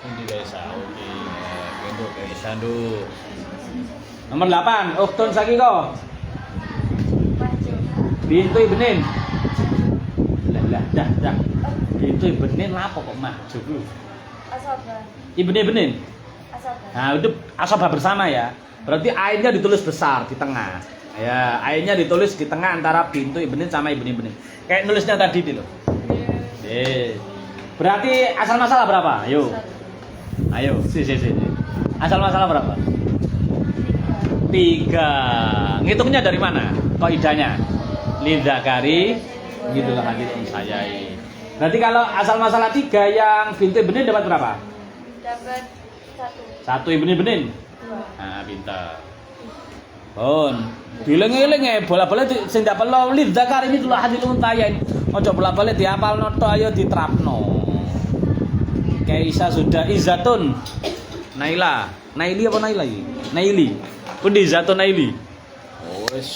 Ini Keisa. Oke. Untuk Keisa dulu. Nomor 8, uktun sakiko. Bintu Ibnin. Dah. Bintu Ibnin apa kok maju dulu? Asoba. Ibnin. Asoba. Nah, itu asoba bersama ya. Berarti ainnya ditulis besar di tengah. Ya, ainnya ditulis di tengah antara bintu Ibnin sama Ibnin. Kayak nulisnya tadi itu loh. Berarti asal masalah berapa? Ayo. Si. Asal masalah berapa? 3. Ngitungnya dari mana? Kaidahnya lidzakari gitu lah hadis sayai. Berarti kalau asal masalah 3 yang bintu Ibnin dapat berapa? Dapat 1 Ibnin. Nah, pintar. Dileng-eleng bola-bola sing dak perlu lidzakari itu lah hadis untayain. Ojo bola-bola dihafalno tok ayo diterapno. Kaisa sudah. Izatun. Naila. Naili apa Naila iki? Naili. Pundi Izatun Naili? Oh, wis.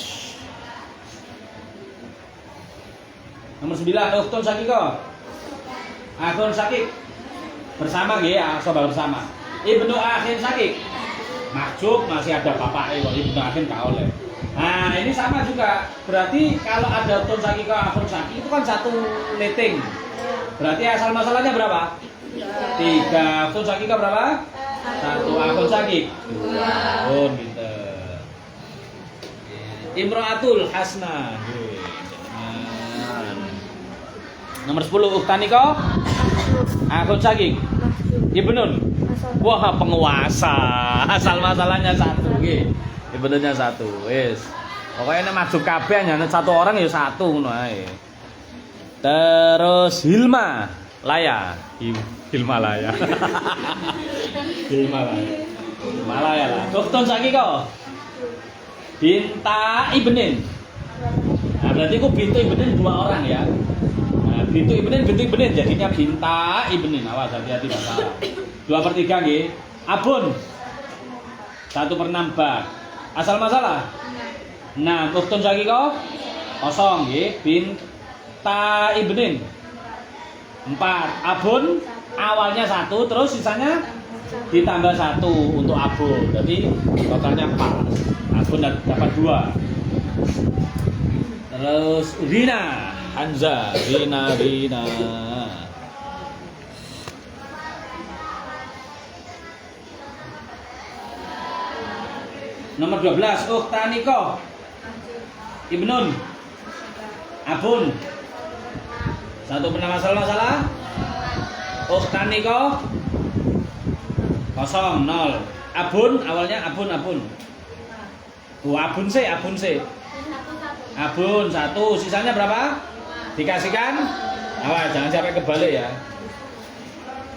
Nomor 9, Ukhtun Syakiko. Akhun Syakik. Bersama nggih, sobat bersama. Ibnu Akhin Syakik. Mahjub masih ada bapaknya kok, Ibnu Akhin gak oleh. Nah, ini sama juga. Berarti kalau ada Ukhtun Syakiko, Akhun Syakik itu kan satu leting. Berarti asal masalahnya berapa? 3. Ukhtun Syakiko berapa? 1. Akhun Syakik 2. Oh, gitu. Imro'atul Hasna. Nomor 10, Ukhtaniko. Akhun Syakik. Ibnun. Wah, penguasa. Asal masalahnya 1 nggih. Ibnunya 1. Wis. Pokoknya nek majub kabeh hanya 1 orang ya 1 ngono ae. Terus Hilma Laya. Hilmalaya. Hilmalaya lah. Ukhtun Syakiko. Binta Ibnin. Nah, berarti aku bintu Ibnin 2 orang ya. Nah, bintu Ibnin jadinya Binta Ibnin. Awas hati-hati masalah. 2/3 nggih. Abun 1/6 bak. Asal masalah? Nah, Ukhtun Syakiko kosong nggih. Binta Ibnin 4. Abun awalnya 1 terus sisanya ditambah 1 untuk abun. Jadi totalnya 4. Abun dapat 2. Terus Rina Hanza, Rina. Nomor 12, Ukhtaniko. Ibnun. Abun. 1 pernah masalah. Ukhtaniko 0, 0. Abun awalnya abun. Oh, abun C. Abun 1, sisanya berapa? Dikasihkan? Awas, jangan sampai kebalik ya.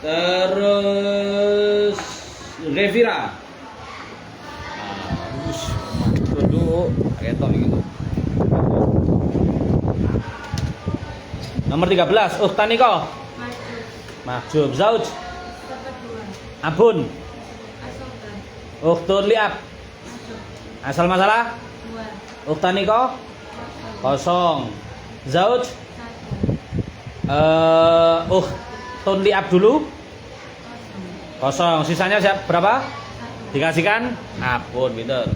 Terus Revira. Duduk, ketok gitu. Nomor 13, Ukhtaniko. Mahjub Zauj. Abun. Ukhtun Liab. Asal masalah? Ukhtaniko 0. Zauj. Ukhtun Liab dulu 0. Sisanya siap berapa? Dikasihkan? Abun pinter.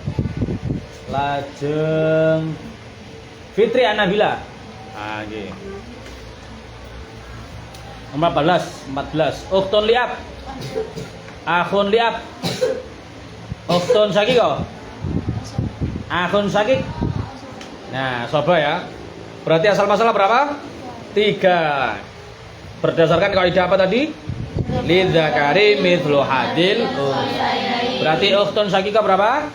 Lajeng Fitri Anabila. Ah nggih. Nomor 14. Ukhtun Liab. Akhun Liab. Ukhtun Syakiko. Akhun Syakik. Nah, coba ya. Berarti asal masalah berapa? 3. Berdasarkan kaidah apa tadi? Lidzakari mithlu hadil. Berarti Ukhtun Syakiko berapa?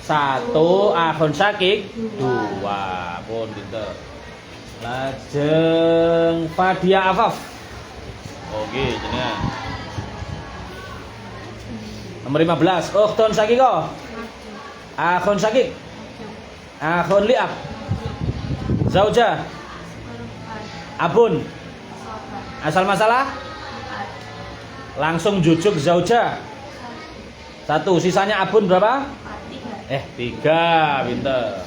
1. Akhun Syakik 2. Pun pinter. Lajeng Fadia Afaf. Oke, jenengan. Nomor 15, Ukhtun Syakiko. Akhun Syakik. Akhun Liab. Zauja. Abun. Asal masalah? Langsung jujuk Zauja. 1, sisanya abun berapa? 3, pinter.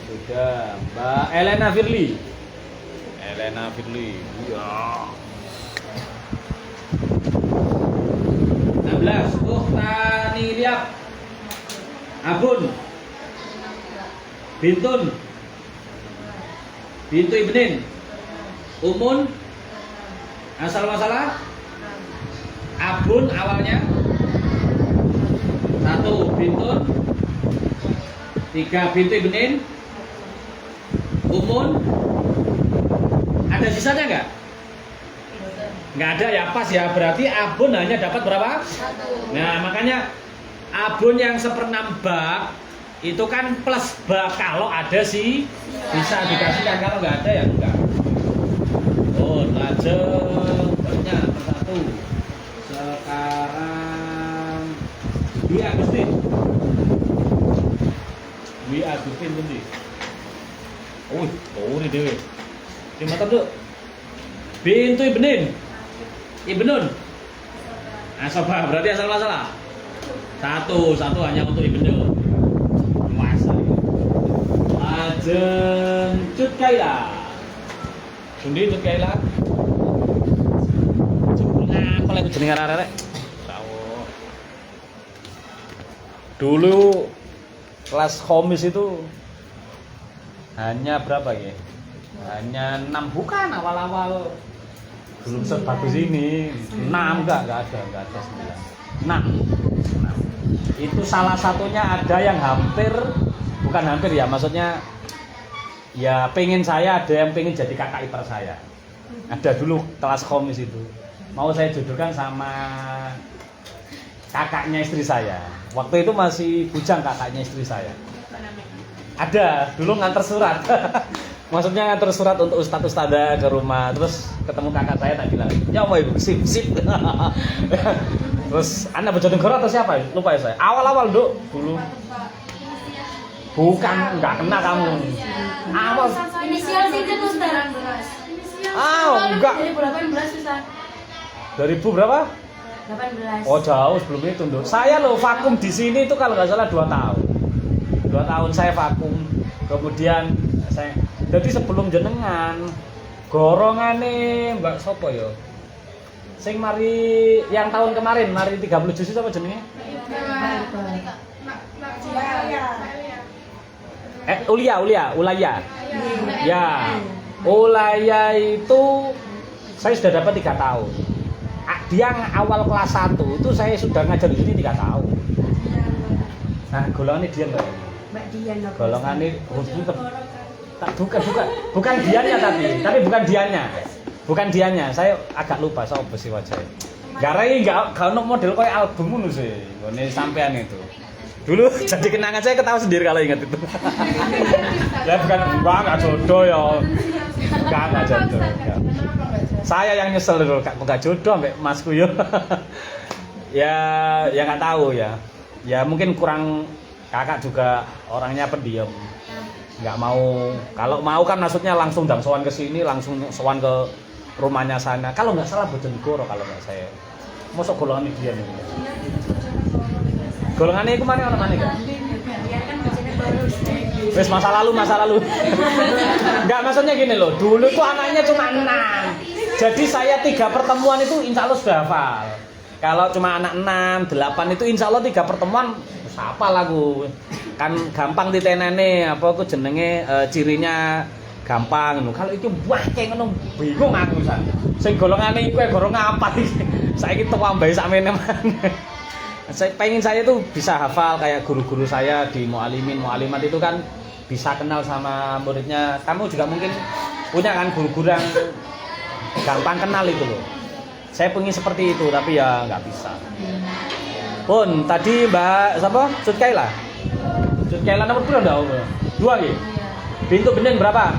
Sudah, Mbak Elena Firly. Ya. 16, Ukhtani Liab. Abun. Bintun. Bintu Ibnin. Umun. Asal masalah? Abun awalnya 1 bintun. 3 bintu Ibnin. Umun. Ada sisanya enggak? Enggak ada ya, pas ya. Berarti abun hanya dapat berapa? 1. Nah, makanya abun yang 1/6 bak itu kan plus bak. Kalau ada sih bisa dikasihkan, kalau nggak ada ya enggak. Oh, lajeng banyak persatu. Sekarang Dwi Agustin nanti. Oh, ini dewe. Terima kasih, Bintu Ibnin. Ibnun Asobah berarti asal masalah. Satu hanya untuk Ibnu. Puasa. Ajeng Cut Kaila. Pundi Cut Kaila? Apa lagi jeneng arek-arek? Tahu. Dulu kelas komis itu hanya berapa ya? Hanya 6 bukan awal-awal belum sebagus ini 6 enggak ada 9 6 itu salah satunya ada yang bukan hampir ya maksudnya ya pengen saya ada yang pengen jadi kakak ipar saya ada dulu kelas komis itu mau saya jodohkan sama kakaknya istri saya waktu itu masih bujang kakaknya istri saya ada dulu nganter surat maksudnya nganter surat untuk ustadz ustadzah ke rumah terus ketemu kakak saya tak bilang ya mau ibu sip terus anak Bojonegoro atau siapa lupa ya saya awal dulu bukan nggak kena kamu awal Inisial sih itu Ustaz. enggak 2018 Ustaz. 2000 berapa 18. oh jauh sebelum itu Nduk. Saya loh vakum di sini itu kalau nggak salah 2 tahun 2 tahun saya vakum kemudian saya jadi sebelum jenengan gorongane Mbak Sopo yo. Sing mari yang tahun kemarin mari 30 juz itu apa jenenge? Ulaya. Ya. Ulaya itu saya sudah dapat 3 tahun. Dia awal kelas 1 itu saya sudah ngajar di sini 3 tahun. Nah, golongannya dia enggak? Mbak Dian. Golongannya bukan dianya tapi bukan dianya saya agak lupa soal besi wajah garai nggak ono model kayak album ngono sih ngene sampean itu dulu jadi kenangan saya ketawa sendiri kalau ingat itu ya bukan nggak jodoh ya nggak jodoh ya. Saya yang nyesel dulu nggak jodoh sampai masku yo ya nggak tahu ya mungkin kurang kakak juga orangnya pendiam nggak mau kalau mau kan maksudnya langsung sowan ke sini langsung sowan ke rumahnya sana kalau nggak salah Bojonegoro kalau nggak saya mosok golongan dia nih golongannya itu mana orang mana kan wes masa lalu nggak maksudnya gini loh dulu tuh anaknya cuma 6 jadi saya 3 pertemuan itu insya Allah sudah hafal kalau cuma anak 6 8 itu insya Allah 3 pertemuan apa lagu kan gampang ditenane apa aku jenenge cirinya gampang kalau itu wah kayak ngono bingung aku sing golongane iku gorong apa iki saiki tuwa mbae sakmene saya pengen saya itu bisa hafal kayak guru-guru saya di mualimat itu kan bisa kenal sama muridnya kamu juga mungkin punya kan guru-guru yang gampang kenal itu loh saya pengen seperti itu tapi ya nggak bisa pun tadi Mbak siapa Cut Kaila nomor berapa enggak? 2 nggih. Bintu bening berapa?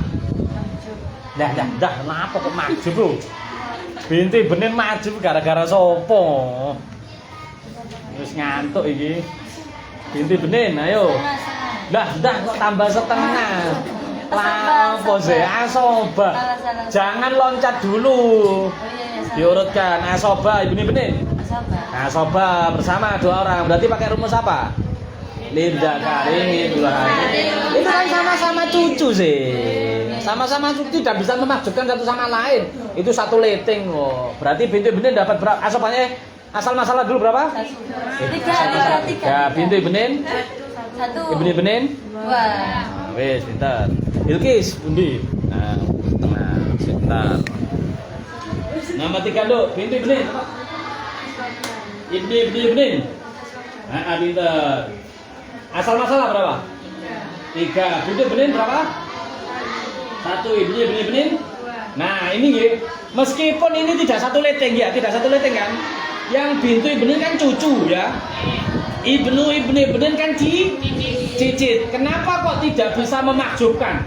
Dah, kenapa kok maju, Bro? Bintu bening maju gara-gara sopo? Wis ngantuk iki. Bintu bening, ayo. Dah kok tambah setengah. Lapo sih? Asoba. Jangan loncat dulu. Diurutkan asoba Ibnu bening. Asoba bersama 2 orang. Berarti pakai rumus apa? Linda Karim itu kan sama-sama cucu sih sama-sama cucu tidak bisa memaksudkan satu sama lain itu satu leteng kok berarti bintu benin dapat berapa asal masalah dulu berapa? 3 bintu benin 1 Ibnu benin 2 wes pintar Ilkis bundi sebentar nama 3 duk bintu benin Ibnu benin pintar asal masalah berapa? 3 bintu benin berapa? 1 Ibnu benin 2 nah ini ya meskipun ini tidak satu leteng kan yang bintu benin kan cucu ya Ibnu benin kan cicit kenapa kok tidak bisa memakjubkan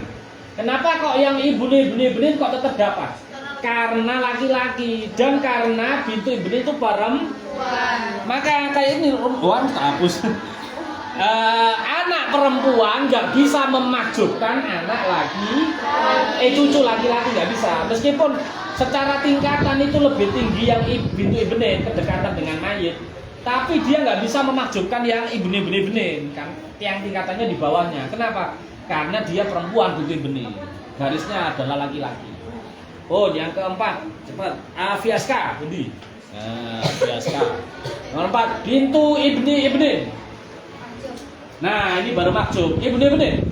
kenapa kok yang Ibnu benin kok tetap dapat karena laki-laki dan karena bintu benin itu perempuan maka kayak ini hapus anak perempuan nggak bisa memakjubkan anak laki cucu laki-laki nggak bisa meskipun secara tingkatan itu lebih tinggi yang bintu ibnin, kedekatan dengan mayit. Tapi dia nggak bisa memakjubkan yang ibnin kan, yang tingkatannya di bawahnya. Kenapa? Karena dia perempuan bintu ibnin, garisnya adalah laki-laki. Oh, yang keempat, cepat. Afiaska, Budi. Nah, Afiaska. Nomor 4, bintu ibnin. Nah, ini baru makjub. Ibnin.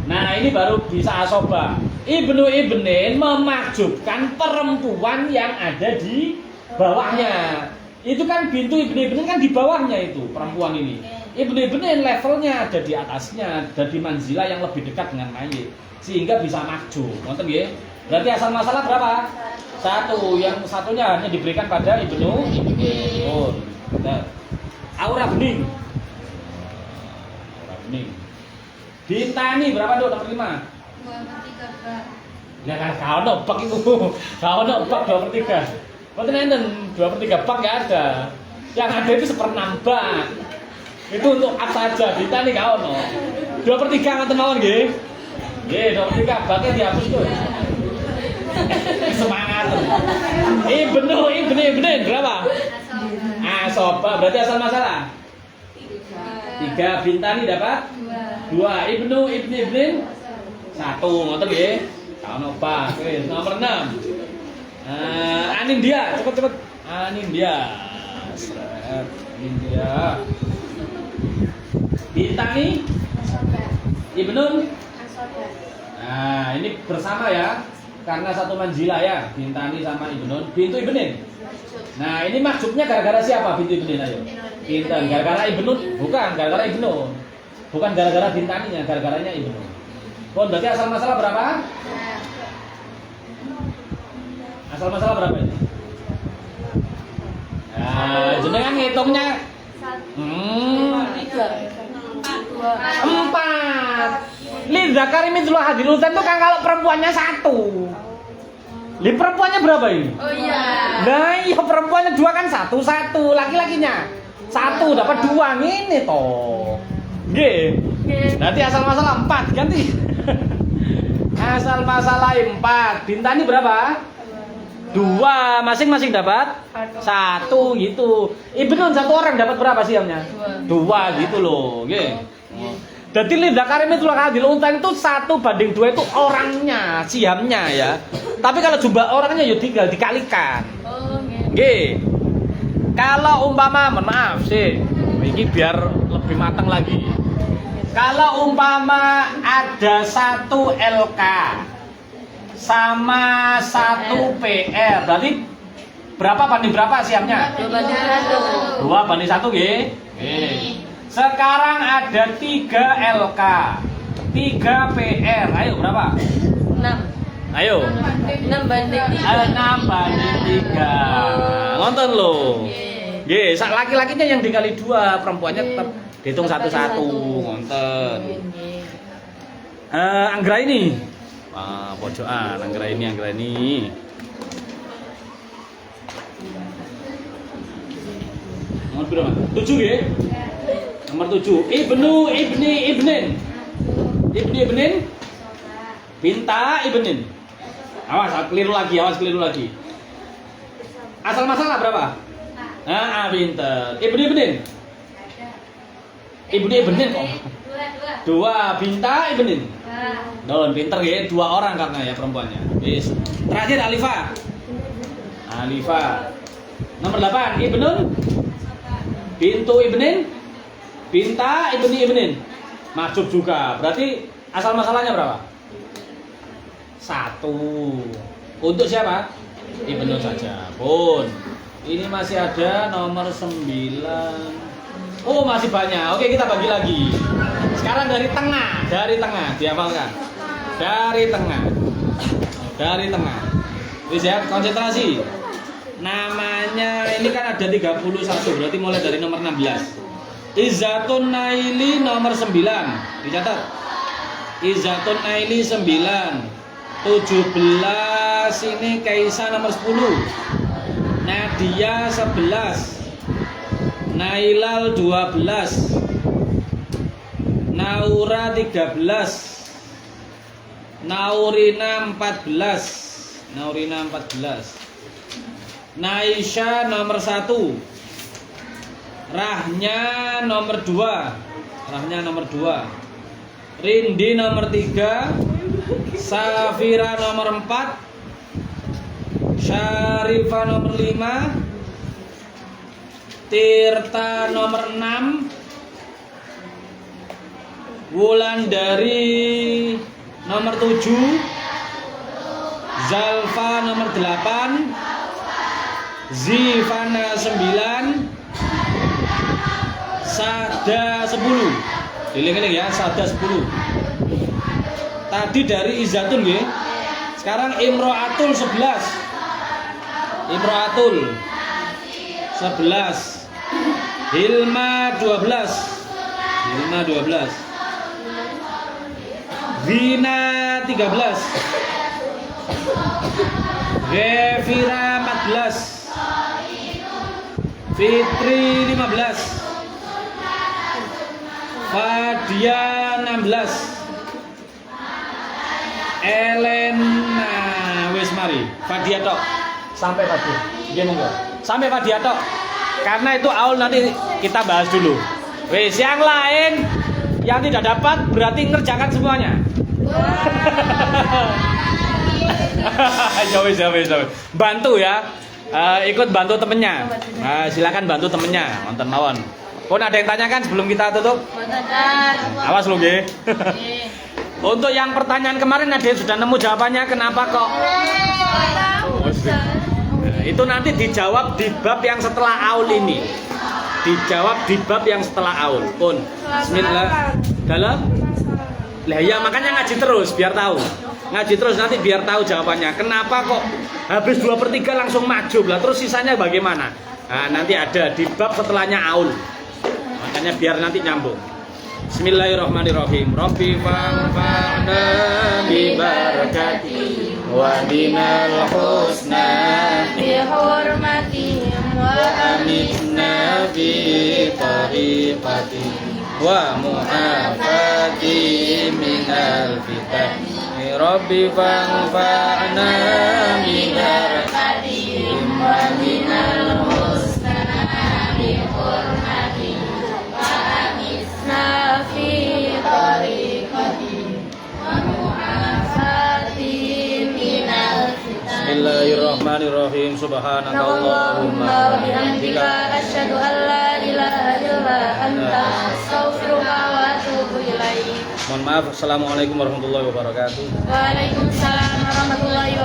Nah, ini baru bisa asoba. Ibnin memakjubkan perempuan yang ada di bawahnya. Itu kan bintu ibnin kan di bawahnya itu perempuan ini. Ibnin levelnya ada di atasnya, ada di manzilah yang lebih dekat dengan mayit, sehingga bisa makjub. Ngerti nggih? Berarti asal masalah berapa? 1. Yang satunya hanya diberikan pada ibnu. Oh, benar. Aura bening. Bintani berapa dok? Nomor 5. 2/3 bak. Ya kan kau nobak itu. Kau nobak 2/3. Mboten enten 2/3 bak enggak ada. Yang ada itu 1/6 bak. Itu untuk apa saja? Bintani kau no. 2/3 ngoten mawon nggih. Nggih, 2/3 baknya dihapus tuh. Semangat. Ibnin berapa? Asoba berarti asal masalah. 3. Bintani dapat 2. Ibnin 1. Ngoten nggih. Kaono pas. Wis nomor 6. Anindya, cepet. Anindya. Anindya. Bintani Ibnun. Nah, ini bersama ya. Karena satu manzilah ya, Bintani sama Ibnun. Bintu ibnin. Nah, ini maksudnya gara-gara siapa bintu ibnin ayo? Bintan, gara-gara Ibnun? Bukan, gara-gara Ibnun. Bukan gara-gara Bintaninya, gara-garanya Ibnun. Oh, berarti asal masalah berapa? Asal masalah berapa ini? Nah, jenengan ngitungnya 4. Lidzakari mithlu hadzal unsayayn itu kan kalau perempuannya 1. Li perempuannya berapa ini? Oh iya. Nah, iya perempuannya 2 kan 1, laki-lakinya 1 dapat 2 ini toh. Nggih. Berarti asal masalah 4 ganti. Asal masalah 4. Bintani berapa? 2, masing-masing dapat 1 gitu. Ibnun 1 orang dapat berapa siamnya? 2 gitu loh, nggih. Jadi lidzakari mithlu hadzal unsayayn itu 1/2 itu orangnya, siamnya ya. Tapi kalau jumlah orangnya ya tinggal dikalikan. Oh, Nggih. Kalau umpama, maaf sih, ini biar lebih matang lagi. Kalau umpama ada 1 LK sama 1 PR, berarti berapa banding berapa siamnya? 2/1 nggih. Nggih. Sekarang ada 3 LK, 3 PR. Ayo berapa? 6. Ayo. 6/3. Nonton loh. Nggih, sak laki-lakinya yang dikali 2, perempuannya tetap dihitung 1-1. Nonton. Anggra ini. Wah, pojokan anggra ini. Nomor berapa? 7 nggih. Nomor 7. Ibnin. Binta ibnin. Awas keliru lagi. Asal masalah berapa? Pinter. Ibnin. Kok. 2. Binta ibnin. Don, pinter ya, 2 orang karena ya perempuannya. Yes. Terakhir Alifa. Nomor 8. Ibnun. Bintu ibnin. Binta ibnin. Maksud juga. Berarti asal masalahnya berapa? 1. Untuk siapa? Ibnun saja. Pun. Ini masih ada nomor 9. Oh, masih banyak. Oke, kita bagi lagi. Sekarang dari tengah, dihafalkan. Dari tengah. Wis ya, konsentrasi. Namanya ini kan ada 31, berarti mulai dari nomor 16. Izzatun Naili nomor 9. Dicatat. Izzatun Naili 9. 17 ini Kaisa nomor 10. Nadia 11. Nailal 12. Naura 13. Naurina 14. Naurina 14. Naisha nomor 1. Rahnya nomor 2. Rahnya nomor 2. Rindi nomor 3. Safira nomor 4. Syarifah nomor 5. Tirta nomor 6. Wulandari nomor 7. Zalfa nomor 8. Zifana 9. Sada 10. Dilihat ya, Sada 10. Tadi dari Izzatun nggih. Sekarang Imro'atul 11. Imro'atul 11. Hilma 12. Hilma 12. Vina 13. Gefira 14. Fitri 15. Fadia 16. Elena wis mari. Fadia tok. Sampai Fadia. Nggih monggo. Sampai Fadia tok. Karena itu aul nanti kita bahas dulu. Wis yang lain yang tidak dapat berarti ngerjakan semuanya. Ya wis. Bantu ya. Ikut bantu temennya. Silakan bantu temennya. Nonton mawon. Pun ada yang tanyakan sebelum kita tutup? Awas lu nggih. Untuk yang pertanyaan kemarin ada yang sudah nemu jawabannya, kenapa kok? Itu nanti dijawab di bab yang setelah aul ini. Dijawab di bab yang setelah aul. Pun bismillah. Dalam? Lah ya makanya ngaji terus biar tahu. Ngaji terus nanti biar tahu jawabannya. Kenapa kok habis 2/3 langsung maju lah, terus sisanya bagaimana? Nah, nanti ada di bab setelahnya aul. Makanya biar nanti nyambung. Bismillahirrahmanirrahim. Rabbi fa'na bi barakati wa dinal husna bi hurmatihim wa amitna bi tariqati wa mu'afati minal fitan. Rabbi fa'na bi barakatihim wa dinal husna bi hurmatihim wa amitna fi tariqati wa mu'afati minal fitan. Bismillahirrahmanirrahim. Subhanakallahumma wa bihamdika asyhadu an la ilaha illa anta astaghfiruka wa atubu ilaik. Mohon maaf. Assalamualaikum warahmatullahi wabarakatuh. Waalaikumsalam warahmatullahi wabarakatuh.